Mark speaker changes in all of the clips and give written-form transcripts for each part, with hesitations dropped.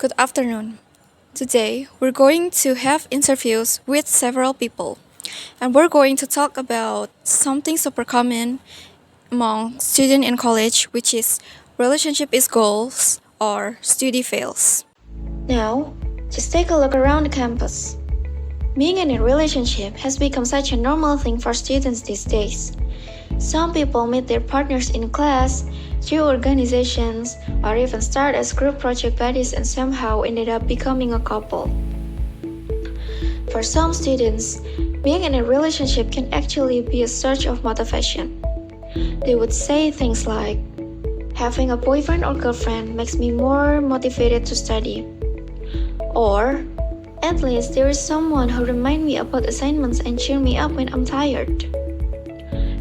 Speaker 1: Good afternoon. Today, we're going to have interviews with several people, and we're going to talk about something super common among students in college, which is relationship is goals or study fails. Now, just take a look around the campus. Being in a relationship has become such a normal thing for students these days. Some people meet their partners in class, through organizations, or even start as group project buddies and somehow ended up becoming a couple. For some students, being in a relationship can actually be a source of motivation. They would say things like, having a boyfriend or girlfriend makes me more motivated to study. Or, at least there is someone who reminds me about assignments and cheer me up when I'm tired.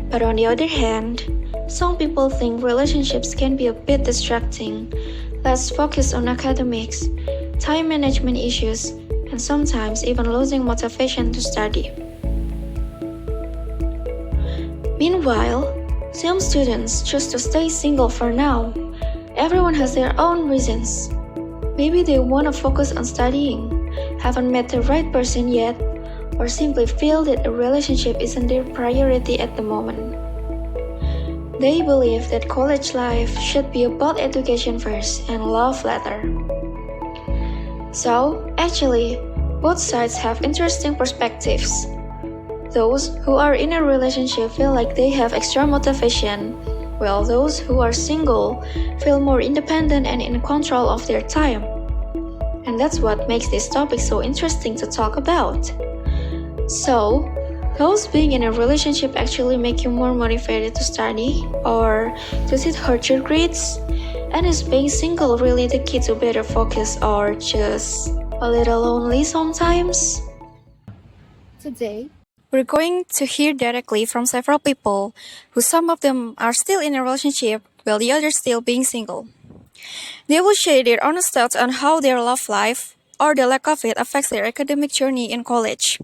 Speaker 1: But on the other hand, some people think relationships can be a bit distracting, less focused on academics, time management issues, and sometimes even losing motivation to study. Meanwhile, some students choose to stay single for now. Everyone has their own reasons. Maybe they want to focus on studying, haven't met the right person yet, or simply feel that a relationship isn't their priority at the moment. They believe that college life should be about education first and love later. So, actually, both sides have interesting perspectives. Those who are in a relationship feel like they have extra motivation, while those who are single feel more independent and in control of their time. And that's what makes this topic so interesting to talk about. So, does being in a relationship actually make you more motivated to study? Or does it hurt your grades? And is being single really the key to better focus or just a little lonely sometimes? Today, we're going to hear directly from several people who some of them are still in a relationship while the others still being single. They will share their honest thoughts on how their love life or the lack of it affects their academic journey in college.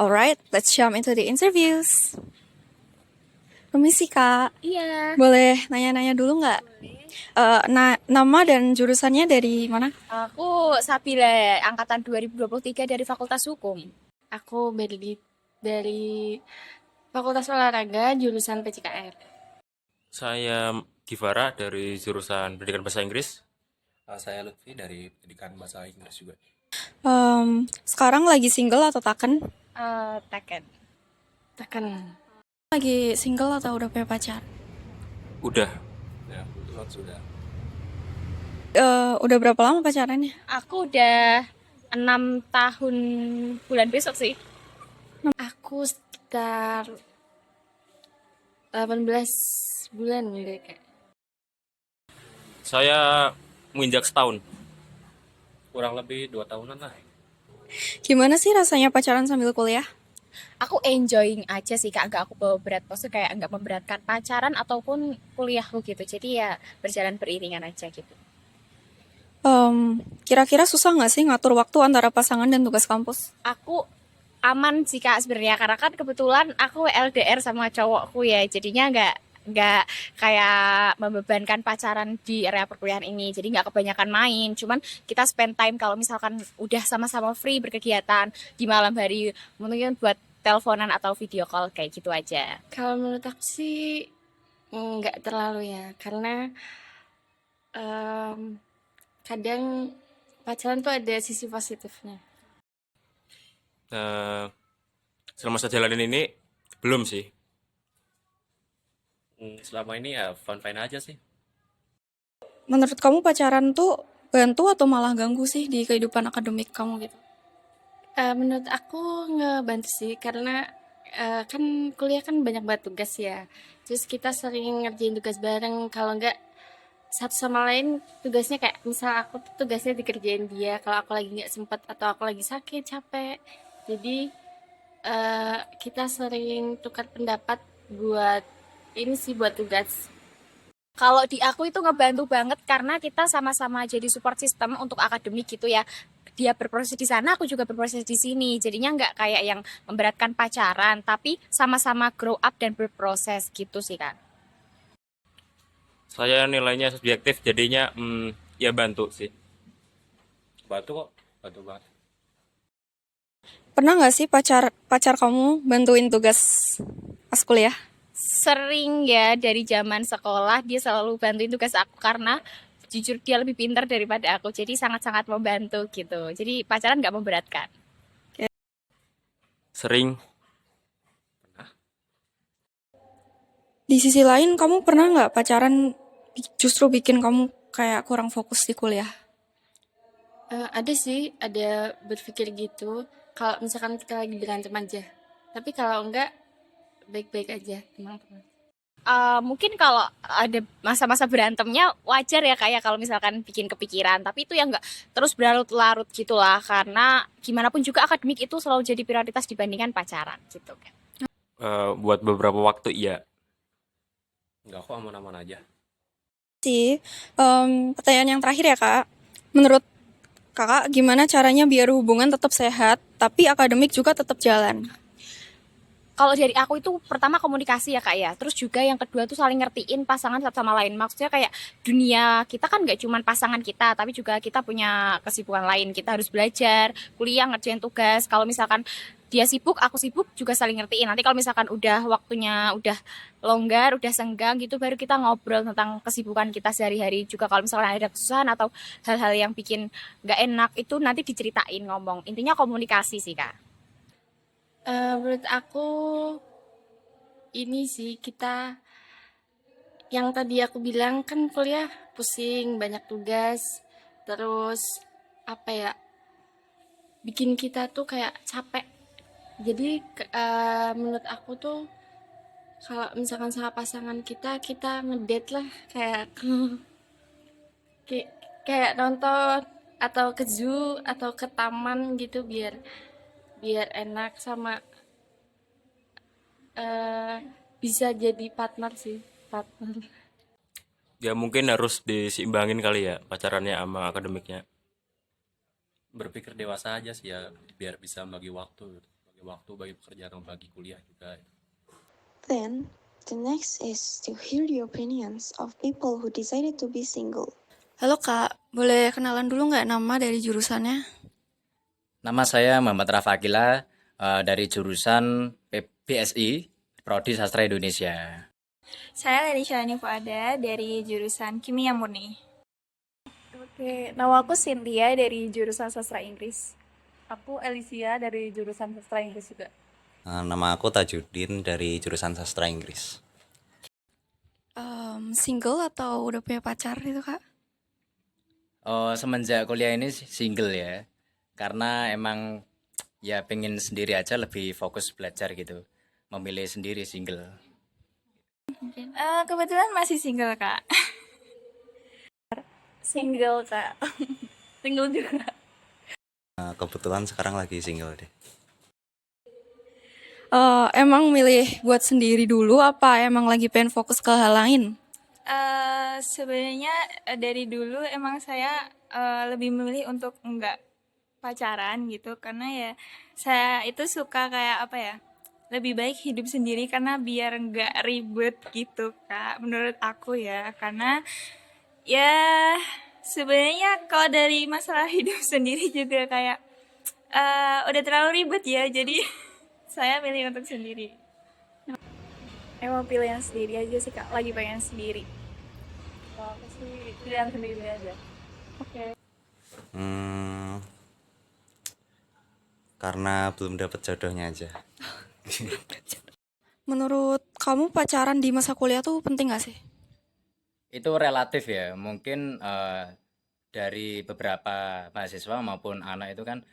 Speaker 1: Alright, let's jump into the interviews. Permisi Kak,
Speaker 2: Iya.
Speaker 1: boleh nanya-nanya dulu nggak? Nama dan jurusannya dari mana?
Speaker 2: Aku Sabila, angkatan 2023 dari Fakultas Hukum.
Speaker 3: Aku dari Fakultas Olahraga, jurusan PCKR.
Speaker 4: Saya Givara dari jurusan Pendidikan Bahasa Inggris.
Speaker 5: Saya Lutfi dari Pendidikan Bahasa Inggris juga.
Speaker 1: Sekarang lagi single atau taken?
Speaker 3: Tekan.
Speaker 1: Lagi single atau udah punya pacar?
Speaker 4: Udah.
Speaker 5: Ya, kebetulan sudah.
Speaker 1: Udah berapa lama pacarannya?
Speaker 2: Aku udah 6 tahun bulan besok sih.
Speaker 3: Aku sekitar 18 bulan deh kayak.
Speaker 4: Saya menginjak setahun.
Speaker 5: Kurang lebih 2 tahunan lah.
Speaker 1: Gimana sih rasanya pacaran sambil kuliah?
Speaker 2: Aku enjoying aja sih Kak, enggak aku bawa berat. Maksudnya kayak enggak memberatkan pacaran ataupun kuliahku gitu. Jadi ya berjalan beriringan aja gitu.
Speaker 1: Kira-kira susah nggak sih ngatur waktu antara pasangan dan tugas kampus?
Speaker 2: Aku aman sih Kak sebenarnya, karena kan kebetulan aku LDR sama cowokku ya. Jadinya enggak kayak membebankan pacaran di area perkuliahan ini. Jadi enggak kebanyakan main, cuman kita spend time kalau misalkan udah sama-sama free berkegiatan di malam hari, mungkin buat teleponan atau video call kayak gitu aja.
Speaker 3: Kalau menurut aku sih nggak terlalu ya, karena kadang pacaran tuh ada sisi positifnya.
Speaker 4: Selama saya jalanin ini belum sih.
Speaker 5: Selama ini ya fine-fine aja sih.
Speaker 1: Menurut kamu pacaran tuh bantu atau malah ganggu sih di kehidupan akademik kamu gitu?
Speaker 3: Menurut aku ngebantu sih, karena kan kuliah kan banyak banget tugas ya. Terus kita sering ngerjain tugas bareng, kalau nggak satu sama lain tugasnya, kayak misal aku tuh tugasnya dikerjain dia kalau aku lagi nggak sempet atau aku lagi sakit capek. Jadi kita sering tukar pendapat buat ini sih, buat tugas.
Speaker 2: Kalau di aku itu ngebantu banget karena kita sama-sama jadi support system untuk akademik gitu ya. Dia berproses di sana, aku juga berproses di sini. Jadinya nggak kayak yang memberatkan pacaran, tapi sama-sama grow up dan berproses gitu sih Kak.
Speaker 4: Saya nilainya subjektif, jadinya ya bantu sih.
Speaker 5: Bantu kok, bantu banget.
Speaker 1: Pernah nggak sih pacar kamu bantuin tugas pas kuliah?
Speaker 2: Sering ya, dari zaman sekolah dia selalu bantuin tugas aku karena jujur dia lebih pintar daripada aku. Jadi sangat-sangat membantu gitu. Jadi pacaran nggak memberatkan.
Speaker 4: Sering.
Speaker 1: Di sisi lain, kamu pernah nggak pacaran justru bikin kamu kayak kurang fokus di kuliah?
Speaker 3: Ada sih, ada berpikir gitu. Kalau misalkan kita lagi berantem aja. Tapi kalau enggak, baik-baik aja, teman-teman.
Speaker 2: Mungkin kalau ada masa-masa berantemnya wajar ya kayak kalau misalkan bikin kepikiran, tapi itu yang nggak terus berlarut-larut gitulah karena gimana pun juga akademik itu selalu jadi prioritas dibandingkan pacaran gitu kan.
Speaker 4: Buat beberapa waktu iya.
Speaker 5: Enggak kok, aman-aman aja.
Speaker 1: Pertanyaan yang terakhir ya kak, menurut kakak gimana caranya biar hubungan tetap sehat, tapi akademik juga tetap jalan?
Speaker 2: Kalau dari aku itu pertama komunikasi ya kak ya, terus juga yang kedua tuh saling ngertiin pasangan satu sama lain. Maksudnya kayak dunia kita kan nggak cuma pasangan kita, tapi juga kita punya kesibukan lain. Kita harus belajar, kuliah, ngerjain tugas. Kalau misalkan dia sibuk, aku sibuk, juga saling ngertiin. Nanti kalau misalkan udah waktunya udah longgar, udah senggang gitu, baru kita ngobrol tentang kesibukan kita sehari-hari. Juga kalau misalkan ada kesusahan atau hal-hal yang bikin nggak enak itu nanti diceritain ngomong. Intinya komunikasi sih kak.
Speaker 3: Menurut aku ini sih kita yang tadi aku bilang kan kuliah pusing, banyak tugas, terus apa ya, bikin kita tuh kayak capek. Jadi menurut aku tuh kalau misalkan sama pasangan kita ngedate lah kayak kayak kayak nonton atau ke zoo atau ke taman gitu biar biar enak sama eh, bisa jadi partner sih, partner.
Speaker 4: Ya mungkin harus diseimbangin kali ya pacarannya sama akademiknya.
Speaker 5: Berpikir dewasa aja sih ya, biar bisa bagi waktu gitu. Bagi waktu, bagi pekerjaan, bagi kuliah juga.
Speaker 6: Then, the next is to hear the opinions of people who decided to be single.
Speaker 1: Halo kak, boleh kenalan dulu nggak nama dari jurusannya?
Speaker 7: Nama saya Muhammad Rafakila dari jurusan BSI, Prodi Sastra Indonesia.
Speaker 8: Saya Leni Shalani Fuada dari jurusan Kimia Murni. Oke, nama aku Cynthia dari jurusan Sastra Inggris.
Speaker 9: Aku Elisia dari jurusan Sastra Inggris juga.
Speaker 10: Nama aku Tajudin dari jurusan Sastra Inggris.
Speaker 1: Single atau udah punya pacar gitu kak?
Speaker 7: Oh, semenjak kuliah ini single ya. Karena emang ya pengen sendiri aja, lebih fokus belajar gitu. Memilih sendiri single.
Speaker 8: Kebetulan masih single, Kak. Single, Kak.
Speaker 9: Single juga.
Speaker 10: Kebetulan sekarang lagi single deh.
Speaker 1: Emang milih buat sendiri dulu apa emang lagi pengen fokus ke hal lain?
Speaker 8: Sebenarnya dari dulu emang saya lebih memilih untuk enggak pacaran gitu karena ya saya itu suka kayak apa ya, lebih baik hidup sendiri karena biar enggak ribet gitu kak, menurut aku ya. Karena ya sebenarnya kalau dari masalah hidup sendiri juga kayak udah terlalu ribet ya, jadi saya milih untuk sendiri. Emang pilihan sendiri aja sih kak, lagi pengen sendiri.
Speaker 9: Kalau aku sih pilihan sendiri aja.
Speaker 8: Oke.
Speaker 10: Karena belum dapat jodohnya aja.
Speaker 1: Menurut kamu pacaran di masa kuliah tuh penting gak sih?
Speaker 7: Itu relatif ya. Mungkin dari beberapa mahasiswa maupun anak itu kan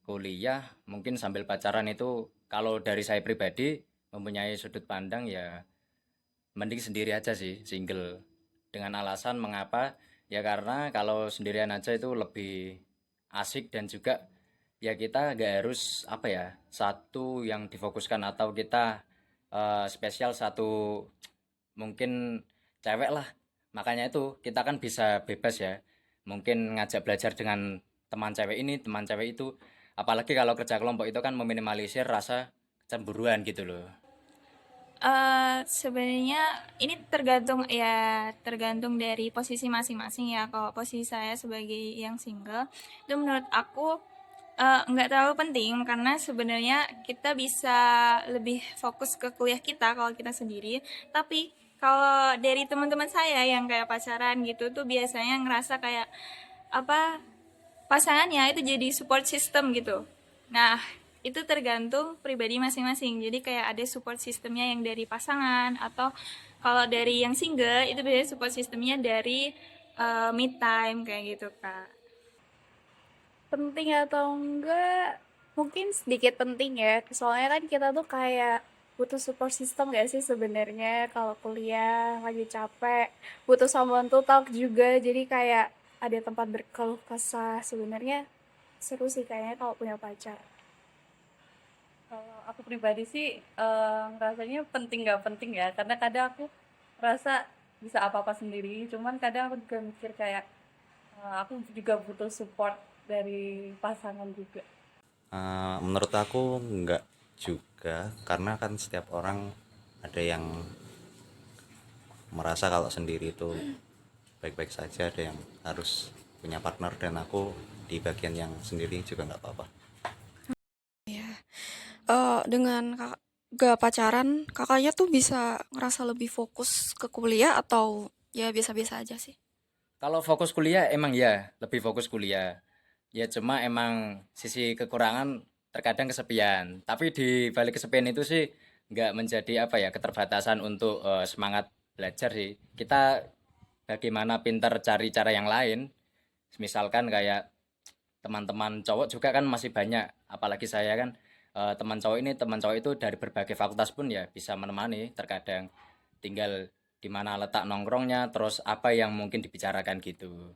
Speaker 7: kuliah mungkin sambil pacaran itu, kalau dari saya pribadi mempunyai sudut pandang ya mending sendiri aja sih, single. Dengan alasan mengapa? Ya karena kalau sendirian aja itu lebih asik dan juga ya kita gak harus apa ya, satu yang difokuskan atau kita spesial satu mungkin cewek lah. Makanya itu kita kan bisa bebas ya. Mungkin ngajak belajar dengan teman cewek ini, teman cewek itu. Apalagi kalau kerja kelompok itu kan meminimalisir rasa cemburuan gitu loh.
Speaker 8: Sebenarnya ini tergantung dari posisi masing-masing ya. Kalau posisi saya sebagai yang single, itu menurut aku nggak terlalu penting karena sebenarnya kita bisa lebih fokus ke kuliah kita kalau kita sendiri. Tapi kalau dari teman-teman saya yang kayak pacaran gitu tuh biasanya ngerasa kayak apa pasangannya itu jadi support system gitu. Nah, itu tergantung pribadi masing-masing. Jadi kayak ada support sistemnya yang dari pasangan atau kalau dari yang single itu biasanya support sistemnya dari me time kayak gitu, Kak.
Speaker 2: Penting atau enggak? Mungkin sedikit penting ya. Soalnya kan kita tuh kayak butuh support system gak sih sebenarnya kalau kuliah lagi capek, butuh someone to talk juga. Jadi kayak ada tempat berkeluh kesah. Sebenarnya seru sih kayaknya kalau punya pacar.
Speaker 9: Kalau aku pribadi sih rasanya penting nggak penting ya, karena kadang aku rasa bisa apa-apa sendiri, cuman kadang aku juga mikir kayak aku juga butuh support dari pasangan juga.
Speaker 10: Menurut aku nggak juga, karena kan setiap orang ada yang merasa kalau sendiri itu baik-baik saja, ada yang harus punya partner, dan aku di bagian yang sendiri juga nggak apa-apa.
Speaker 1: Dengan kakak gak pacaran, kakaknya tuh bisa ngerasa lebih fokus ke kuliah atau ya biasa-biasa aja sih?
Speaker 7: Kalau fokus kuliah emang ya lebih fokus kuliah. Ya cuma emang sisi kekurangan terkadang kesepian. Tapi di balik kesepian itu sih nggak menjadi apa ya keterbatasan untuk semangat belajar sih. Kita bagaimana pintar cari cara yang lain. Misalkan kayak teman-teman cowok juga kan masih banyak. Apalagi saya kan teman cowok itu dari berbagai fakultas pun ya bisa menemani terkadang. Tinggal di mana letak nongkrongnya, terus apa yang mungkin dibicarakan gitu.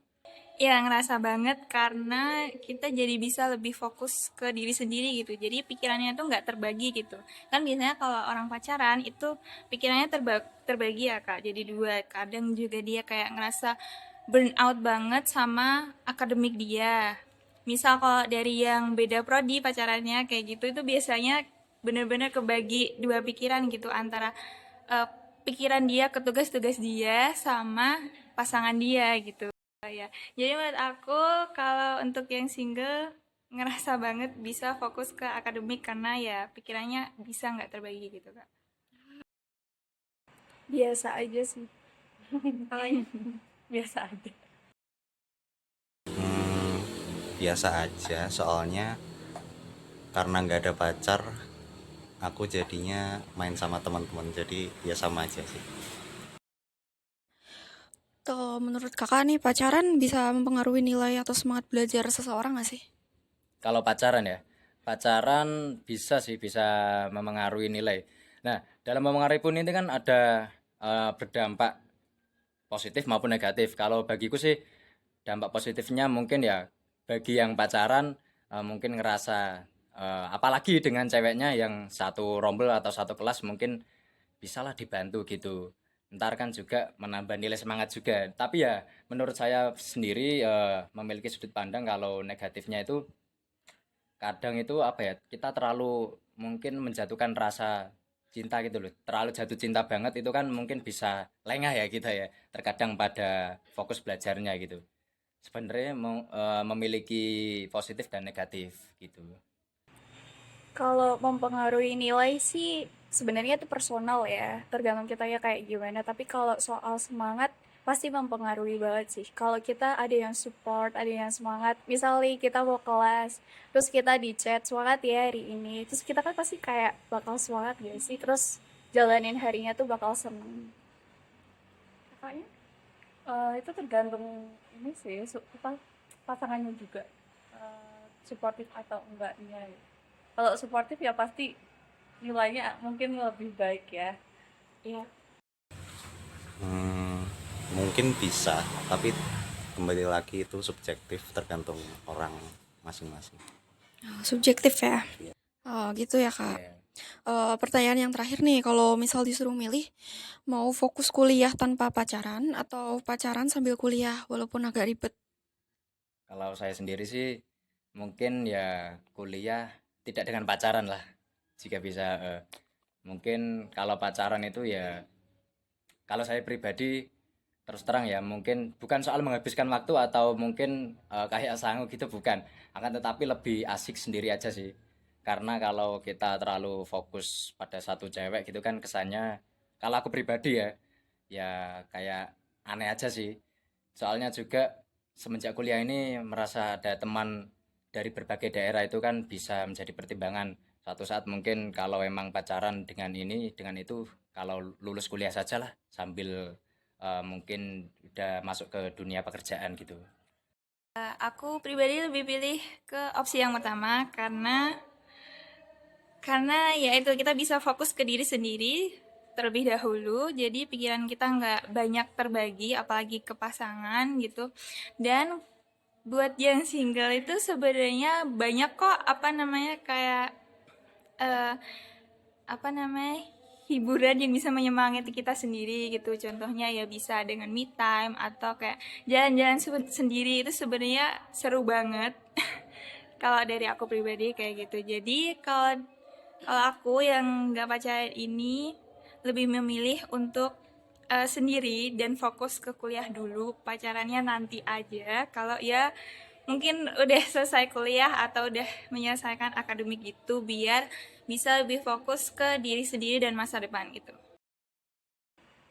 Speaker 8: Ya, ngerasa banget karena kita jadi bisa lebih fokus ke diri sendiri gitu. Jadi pikirannya tuh nggak terbagi gitu. Kan biasanya kalau orang pacaran itu pikirannya terbagi ya, Kak. Jadi dua. Kadang juga dia kayak ngerasa burn out banget sama akademik dia. Misal kalau dari yang beda prodi pacarannya kayak gitu itu biasanya bener-bener kebagi dua pikiran gitu antara eh, pikiran dia ke tugas-tugas dia sama pasangan dia gitu. Ya, jadi menurut aku kalau untuk yang single ngerasa banget bisa fokus ke akademik karena ya pikirannya bisa nggak terbagi gitu, Kak.
Speaker 2: Biasa aja sih.
Speaker 9: Biasa aja.
Speaker 10: Biasa aja, soalnya karena nggak ada pacar, aku jadinya main sama teman-teman, jadi ya sama aja sih.
Speaker 1: Kalau menurut kakak nih, pacaran bisa mempengaruhi nilai atau semangat belajar seseorang gak sih?
Speaker 7: Kalau pacaran ya, pacaran bisa sih bisa memengaruhi nilai. Nah, dalam memengaruhi pun ini kan ada berdampak positif maupun negatif. Kalau bagiku sih dampak positifnya mungkin ya bagi yang pacaran mungkin ngerasa apalagi dengan ceweknya yang satu rombel atau satu kelas mungkin bisalah dibantu gitu. Ntar kan juga menambah nilai semangat juga. Tapi ya menurut saya sendiri memiliki sudut pandang kalau negatifnya itu kadang itu apa ya kita terlalu mungkin menjatuhkan rasa cinta gitu loh, terlalu jatuh cinta banget itu kan mungkin bisa lengah ya kita ya terkadang pada fokus belajarnya gitu. Sebenarnya memiliki positif dan negatif gitu.
Speaker 2: Kalau mempengaruhi nilai sih sebenarnya itu personal ya, tergantung kita ya kayak gimana. Tapi kalau soal semangat pasti mempengaruhi banget sih. Kalau kita ada yang support, ada yang semangat. Misalnya kita mau kelas, terus kita di chat semangat ya hari ini. Terus kita kan pasti kayak bakal semangat gak sih? Terus jalanin harinya tuh bakal seneng. Kakaknya?
Speaker 9: Itu tergantung ini sih, pasangannya juga suportif atau enggaknya. Kalau suportif ya pasti nilainya mungkin lebih baik ya.
Speaker 2: Iya.
Speaker 10: Mungkin bisa, tapi kembali lagi itu subjektif, tergantung orang masing-masing.
Speaker 1: Subjektif ya? Oh gitu ya kak. Pertanyaan yang terakhir nih, kalau misal disuruh milih, mau fokus kuliah tanpa pacaran atau pacaran sambil kuliah walaupun agak ribet?
Speaker 7: Kalau saya sendiri sih mungkin ya kuliah tidak dengan pacaran lah jika bisa Mungkin kalau pacaran itu ya, kalau saya pribadi terus terang ya, mungkin bukan soal menghabiskan waktu atau mungkin kayak sangu gitu, bukan. Akan tetapi lebih asik sendiri aja sih. Karena kalau kita terlalu fokus pada satu cewek gitu kan kesannya, kalau aku pribadi ya, ya kayak aneh aja sih. Soalnya juga semenjak kuliah ini merasa ada teman dari berbagai daerah itu kan bisa menjadi pertimbangan. Suatu saat mungkin kalau emang pacaran dengan ini, dengan itu, kalau lulus kuliah saja lah sambil mungkin udah masuk ke dunia pekerjaan gitu.
Speaker 8: Aku pribadi lebih pilih ke opsi yang pertama karena ya itu kita bisa fokus ke diri sendiri terlebih dahulu, jadi pikiran kita nggak banyak terbagi apalagi ke pasangan gitu. Dan buat yang single itu sebenarnya banyak kok kayak eh, hiburan yang bisa menyemangati kita sendiri gitu. Contohnya ya bisa dengan me time atau kayak jalan-jalan sendiri, itu sebenarnya seru banget. Kalau dari aku pribadi kayak gitu. Jadi kalau kalau aku yang nggak pacaran ini lebih memilih untuk sendiri dan fokus ke kuliah dulu. Pacarannya nanti aja. Kalau ya mungkin udah selesai kuliah atau udah menyelesaikan akademik gitu, biar bisa lebih fokus ke diri sendiri dan masa depan gitu.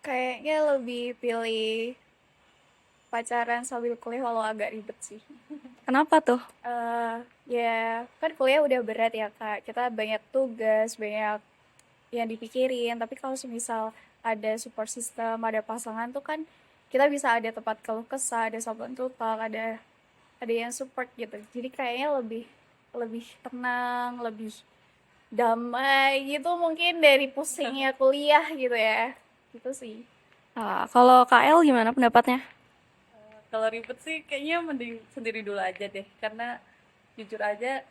Speaker 2: Kayaknya lebih pilih pacaran sambil kuliah walau agak ribet sih.
Speaker 1: Kenapa tuh?
Speaker 2: Ya kan kuliah udah berat ya kak. Kita banyak tugas, banyak yang dipikirin. Tapi kalau semisal ada support system, ada pasangan tuh kan kita bisa ada tempat keluh kesah, ada someone to talk, ada yang support gitu. Jadi kayaknya lebih lebih tenang, lebih damai gitu mungkin dari pusingnya kuliah gitu ya. Gitu sih.
Speaker 1: Kalau KL gimana pendapatnya?
Speaker 9: Kalau ribet sih kayaknya mending sendiri dulu aja deh, karena jujur aja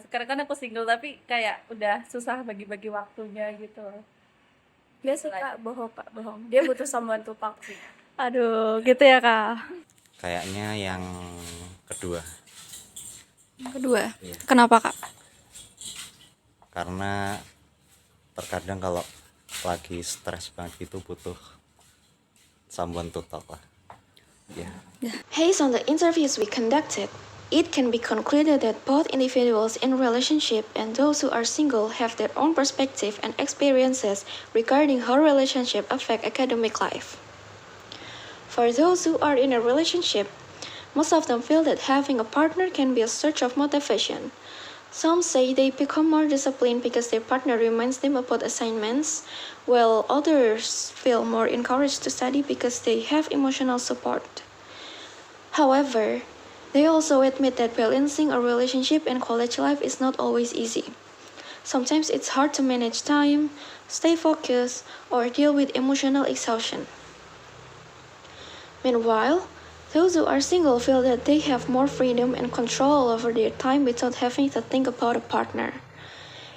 Speaker 9: sekarang kan aku single tapi kayak udah susah bagi-bagi waktunya gitu.
Speaker 2: Dia suka bohong kak, bohong. Dia butuh someone to talk sih.
Speaker 1: Aduh, gitu ya kak.
Speaker 10: Kayaknya yang kedua.
Speaker 1: Kedua,
Speaker 10: Iya.
Speaker 1: kenapa kak?
Speaker 10: Karena terkadang kalau lagi stres banget gitu butuh someone to talk lah. Ya.
Speaker 6: Based on the interviews we conducted, it can be concluded that both individuals in relationship and those who are single have their own perspective and experiences regarding how relationship affect academic life. For those who are in a relationship, most of them feel that having a partner can be a source of motivation. Some say they become more disciplined because their partner reminds them about assignments, while others feel more encouraged to study because they have emotional support. However, they also admit that balancing a relationship and college life is not always easy. Sometimes it's hard to manage time, stay focused, or deal with emotional exhaustion. Meanwhile, those who are single feel that they have more freedom and control over their time without having to think about a partner.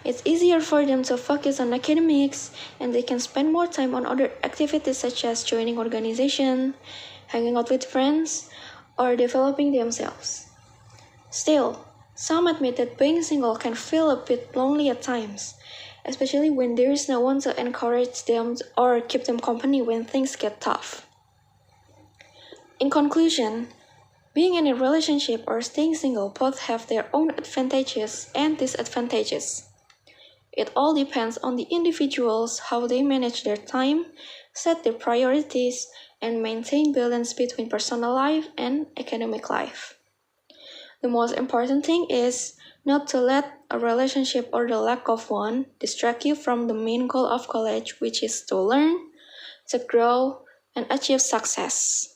Speaker 6: It's easier for them to focus on academics, and they can spend more time on other activities such as joining organization, hanging out with friends, or developing themselves. Still, some admit that being single can feel a bit lonely at times, especially when there is no one to encourage them or keep them company when things get tough. In conclusion, being in a relationship or staying single both have their own advantages and disadvantages. It all depends on the individuals, how they manage their time, set their priorities, and maintain balance between personal life and academic life. The most important thing is not to let a relationship or the lack of one distract you from the main goal of college, which is to learn, to grow, and achieve success.